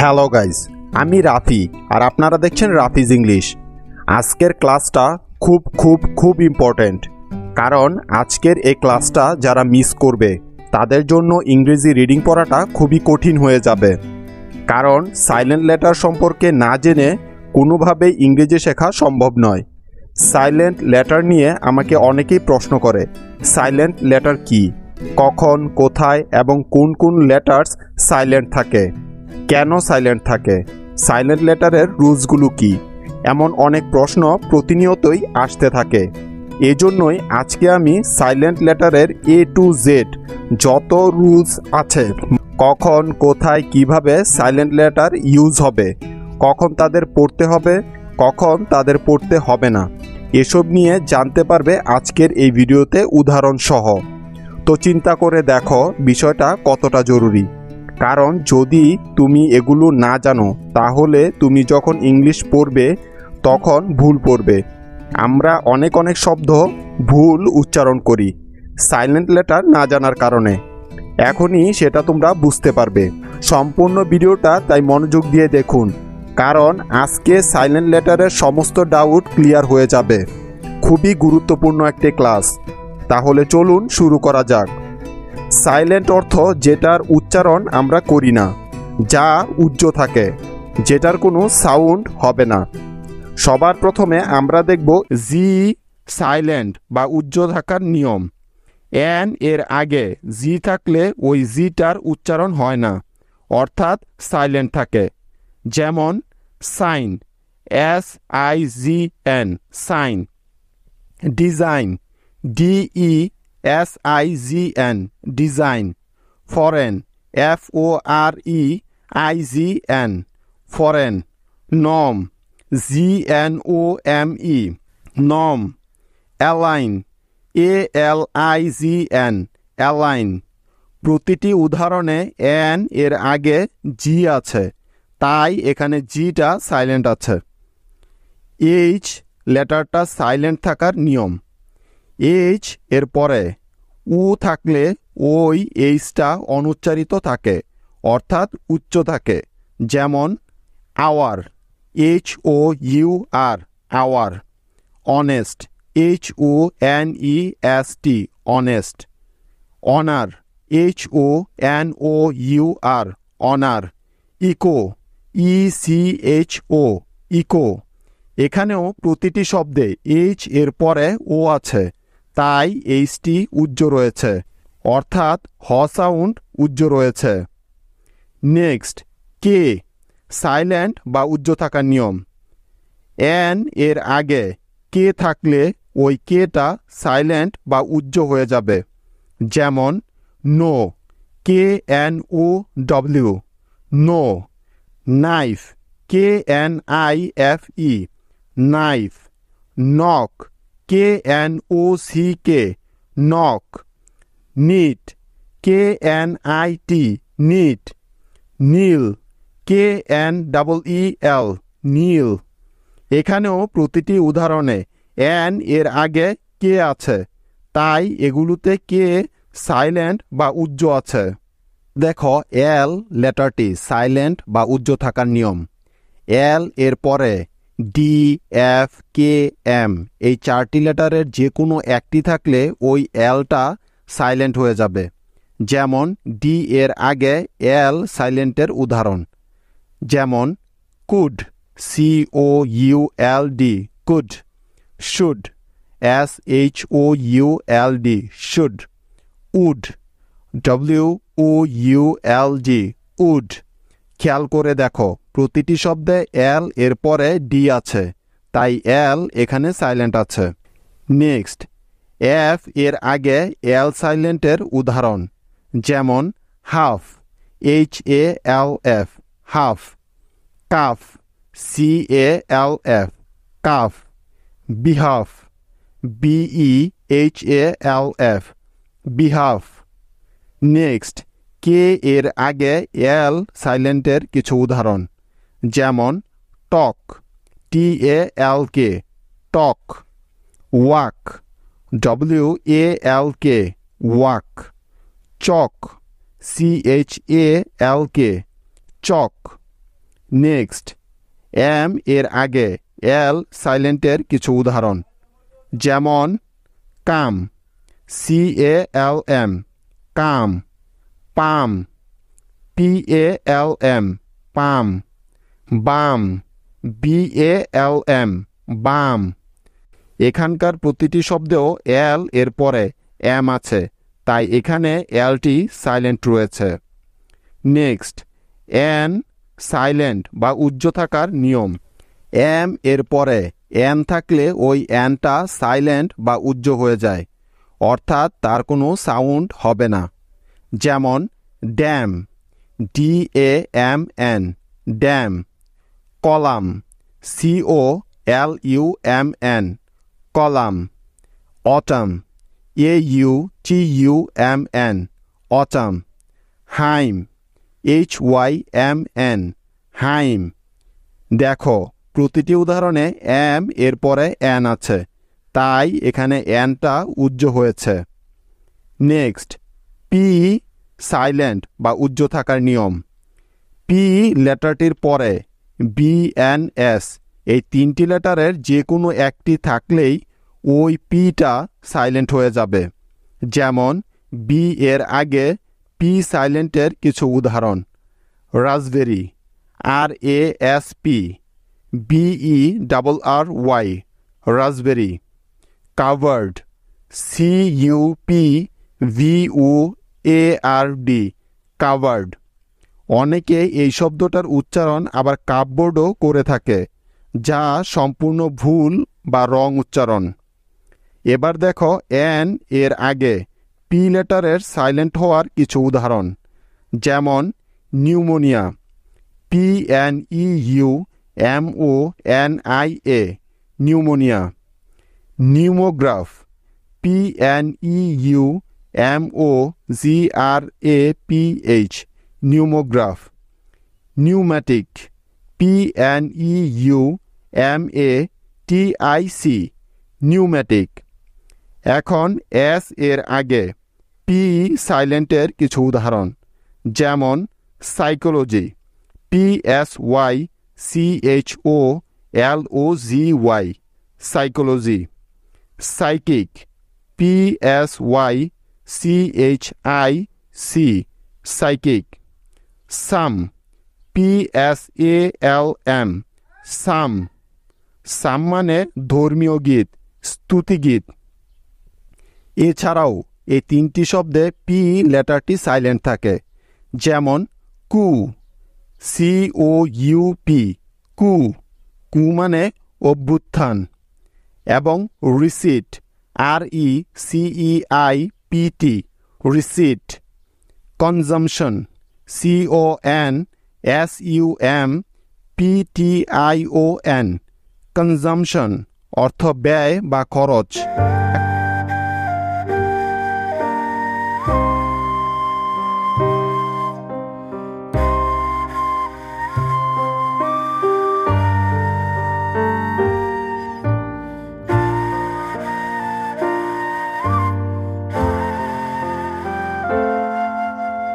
Hello guys, আমি রাফি আর আপনারা দেখছেন রাফিজ ইংলিশ। আজকের ক্লাসটা খুব ইম্পর্ট্যান্ট, কারণ আজকের এই ক্লাসটা যারা মিস করবে তাদের জন্য ইংরেজি রিডিং পড়াটা খুবই কঠিন হয়ে যাবে। কারণ সাইলেন্ট লেটার সম্পর্কে না জেনে কোনোভাবেই ইংরেজি শেখা সম্ভব নয়। সাইলেন্ট লেটার নিয়ে আমাকে অনেকেই প্রশ্ন করে, সাইলেন্ট লেটার কি, কখন, কোথায় এবং কোন লেটার্স সাইলেন্ট থাকে, কেন সাইলেন্ট থাকে, সাইলেন্ট লেটারের রুলসগুলো কি, এমন অনেক প্রশ্ন প্রতিনিয়তই আসতে থাকে। এজন্যই আজকে আমি সাইলেন্ট লেটারের A to Z যত রুলস আছে, কখন, কোথায়, কিভাবে সাইলেন্ট লেটার ইউজ হবে, কখন তাদের পড়তে হবে, কখন তাদের পড়তে হবে না, এসব নিয়ে জানতে পারবে আজকের এই ভিডিওতে উদাহরণ সহ। তো চিন্তা করে দেখো বিষয়টা কতটা জরুরি। কারণ যদি তুমি এগুলো না জানো তাহলে তুমি যখন ইংলিশ পড়বে তখন ভুল পড়বে। আমরা অনেক শব্দ ভুল উচ্চারণ করি সাইলেন্ট লেটার না জানার কারণে। এখনই সেটা তোমরা বুঝতে পারবে। সম্পূর্ণ ভিডিওটা তাই মনোযোগ দিয়ে দেখুন, কারণ আজকে সাইলেন্ট লেটারের সমস্ত ডাউট ক্লিয়ার হয়ে যাবে। খুবই গুরুত্বপূর্ণ একটি ক্লাস। তাহলে চলুন শুরু করা যাক। সাইলেন্ট অর্থ যেটার উচ্চারণ আমরা করি না, যা উজ্জ্ব থাকে, যেটার কোনো সাউন্ড হবে না। সবার প্রথমে আমরা দেখব জি সাইলেন্ট বা উজ্জ্ব থাকার নিয়ম। এন এর আগে জি থাকলে ওই জিটার উচ্চারণ হয় না, অর্থাৎ সাইলেন্ট থাকে। যেমন sign, SIGN, sign. Design, DESIGN, design. Foreign, FOREIGN, foreign. নম, GNOME, নম। Align, ALIGN, align. প্রতিটি উদাহরণে এন এর আগে জি আছে, তাই এখানে জিটা সাইলেন্ট আছে। এইচ লেটারটা সাইলেন্ট থাকার নিয়ম। এইচ এর পরে উ থাকলে ওই এইচটা অনুচ্চারিত থাকে, অর্থাৎ উচ্চ থাকে। যেমন hour, HOUR, hour. Honest, HONEST, honest. Honour, HONOUR, honour. Eco, ECHO, eco. এখানেও প্রতিটি শব্দে এইচ এর পরে ও আছে, তাই এইচটি উজ্জ্ব রয়েছে, অর্থাৎ হ সাউন্ড উজ্জ্ব রয়েছে। নেক্সট কে সাইলেন্ট বা উজ্জ্ব থাকার নিয়ম। এন এর আগে কে থাকলে ওই কেটা সাইলেন্ট বা উজ্জ্ব হয়ে যাবে। যেমন know, KNOW, know. Knife, KNIFE, knife. Knock, KNOCK, knock. Knit, KNIT, knit. Kneel, KNEEL, kneel. এখানেও প্রতিটি উদাহরণে এন এর আগে কে আছে, তাই এগুলোতে কে সাইলেন্ট বা উজ্জ্ব আছে। দেখো এল লেটারটি সাইলেন্ট বা উজ্জ্ব থাকার নিয়ম। এল এর পরে ডি, এফ, কে, এম এই চারটি লেটারের যে কোনো একটি থাকলে ওই এলটা সাইলেন্ট হয়ে যাবে। যেমন ডি এর আগে এল সাইলেন্টের উদাহরণ। যেমন could, COULD, could. Should, SHOULD, should. Would, WOULD, would. খেয়াল করে দেখো প্রতিটি শব্দে এল এর পরে ডি আছে, তাই এল এখানে সাইলেন্ট আছে। নেক্সট এফ এর আগে এল সাইলেন্টের উদাহরণ। যেমন half, HALF, half. Calf, CALF, calf. Behalf, BEHALF, behalf. Next K এর আগে এল সাইলেন্টের কিছু উদাহরণ। যেমন talk, TALK, talk. Walk, WALK, walk. Chalk, CHALK, chalk. Next, M এর আগে এল সাইলেন্টের কিছু উদাহরণ, যেমন কাম, CALM, কাম, পাম, PALM, পাম, বাম, BALM, বাম। এখানকার প্রতিটি শব্দেও এল এর পরে এম আছে, তাই এখানে এলটি সাইলেন্ট রয়েছে। নেক্সট, এন সাইলেন্ট বা উজ্জ্ব থাকার নিয়ম। এম এর পরে এন থাকলে ওই এনটা সাইলেন্ট বা উজ্জ্ব হয়ে যায়, অর্থাৎ তার কোনো সাউন্ড হবে না। যেমন damn, DAMN, damn. Column, COLUMN, column. Autumn, AUTUMN, autumn. Hymn, HYMN, hymn. দেখো, প্রতিটি উদাহরণে এম এর পরে এন আছে, তাই এখানে এনটা উজ্জ্ব হয়েছে। নেক্সট, পি সাইলেন্ট বা উজ্জ্ব থাকার নিয়ম। পি লেটারটির পরে BNS এই তিনটি লেটারের যে কোনো একটি থাকলেই ওই পিটা সাইলেন্ট হয়ে যাবে। যেমন বি এর আগে পি সাইলেন্টের কিছু উদাহরণ, raspberry, RASP, BERRY, raspberry. Covered, CUPVOARD, covered. অনেকে এই শব্দটার উচ্চারণ আবার কাপবোর্ডও করে থাকে, যা সম্পূর্ণ ভুল বা রং উচ্চারণ। এবার দেখো এন এর আগে পি লেটারের সাইলেন্ট হওয়ার কিছু উদাহরণ, যেমন pneumonia, PNEUMONIA, pneumonia. নিউমোগ্রাফ, PNEUMOGRAPH, নিউমোগ্রাফ। Pneumatic, PNEUMATIC, pneumatic. এখন এস এর আগে পি সাইলেন্টের কিছু উদাহরণ, যেমন psychology, PSYCHOLOGY, psychology. Psychic, PSYCHIC, psychic. সাম, PSALM, সাম। সাম মানে ধর্মীয় গীত, স্তুতিগীত। এছাড়াও এই তিনটি শব্দে পি লেটারটি সাইলেন্ট থাকে, যেমন কু, COUP, কু, কু মানে অভ্যুত্থান। এবং receipt, RECEIPT, receipt. Consumption, CONSUMPTION, consumption, অর্থ ব্যয় বা খরচ।